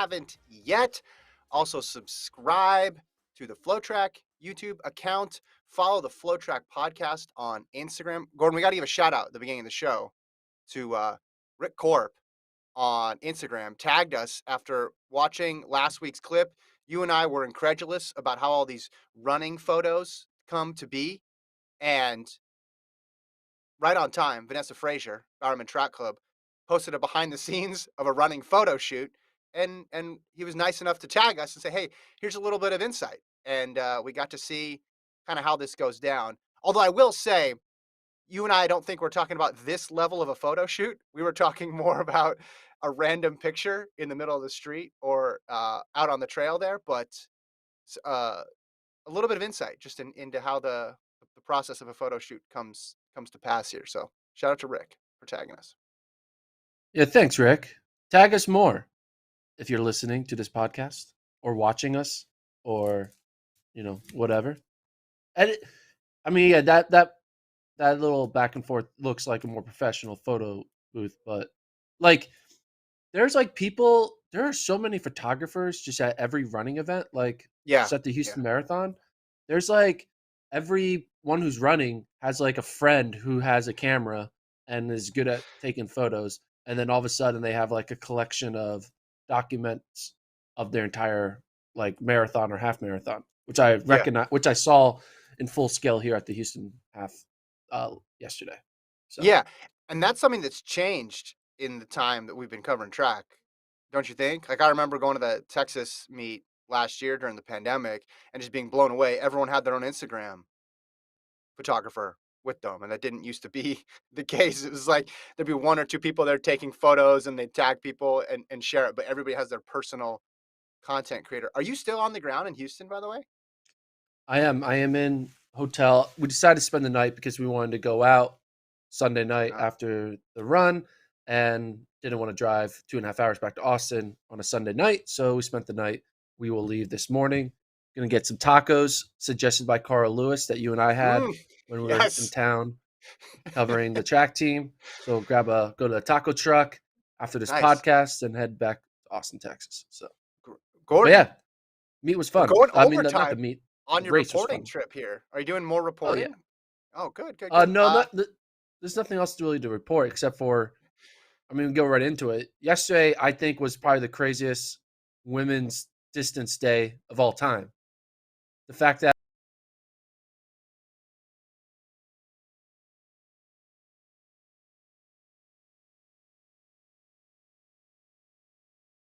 haven't yet. Also, subscribe to the FloTrack YouTube account. Follow the FloTrack podcast on Instagram. Gordon, we got to give a shout out at the beginning of the show to Rick Corp on Instagram. Tagged us after watching last week's clip. You and I were incredulous about how all these running photos come to be. And right on time, Vanessa Frazier, Bowerman Track Club, posted a behind the scenes of a running photo shoot. And he was nice enough to tag us and say, hey, here's a little bit of insight. And we got to see kind of how this goes down. Although I will say, you and I don't think we're talking about this level of a photo shoot. We were talking more about a random picture in the middle of the street or out on the trail there. But a little bit of insight just into how the process of a photo shoot comes to pass here. So shout out to Rick for tagging us. Yeah, thanks, Rick. Tag us more if you're listening to this podcast or watching us or whatever. And yeah, that little back and forth looks like a more professional photo booth, but like there's like people, there are so many photographers just at every running event, like just at the Houston Marathon. There's like everyone who's running has like a friend who has a camera and is good at taking photos. And then all of a sudden they have like a collection of documents of their entire like marathon or half marathon, which I recognize, which I saw in full scale here at the Houston half yesterday. So. Yeah. And that's something that's changed in the time that we've been covering track. Don't you think? Like I remember going to the Texas meet last year during the pandemic and just being blown away. Everyone had their own Instagram photographer with them, and that didn't used to be the case. It was like there'd be one or two people there taking photos and they'd tag people and share it, but everybody has their personal content creator. Are you still on the ground in Houston, by the way? I am in hotel. We decided to spend the night because we wanted to go out Sunday night after the run and didn't want to drive 2.5 hours back to Austin on a Sunday night. So we spent the night. We will leave this morning. Going to get some tacos suggested by Carl Lewis that you and I had when we were in town covering the track team. So go to the taco truck after this podcast and head back to Austin, Texas. So, Gordon, yeah, meet was fun. Going I mean, not the meet. On your reporting trip here. Are you doing more reporting? Oh, good. No, there's nothing else really to report except for, we go right into it. Yesterday, I think, was probably the craziest women's distance day of all time. The fact that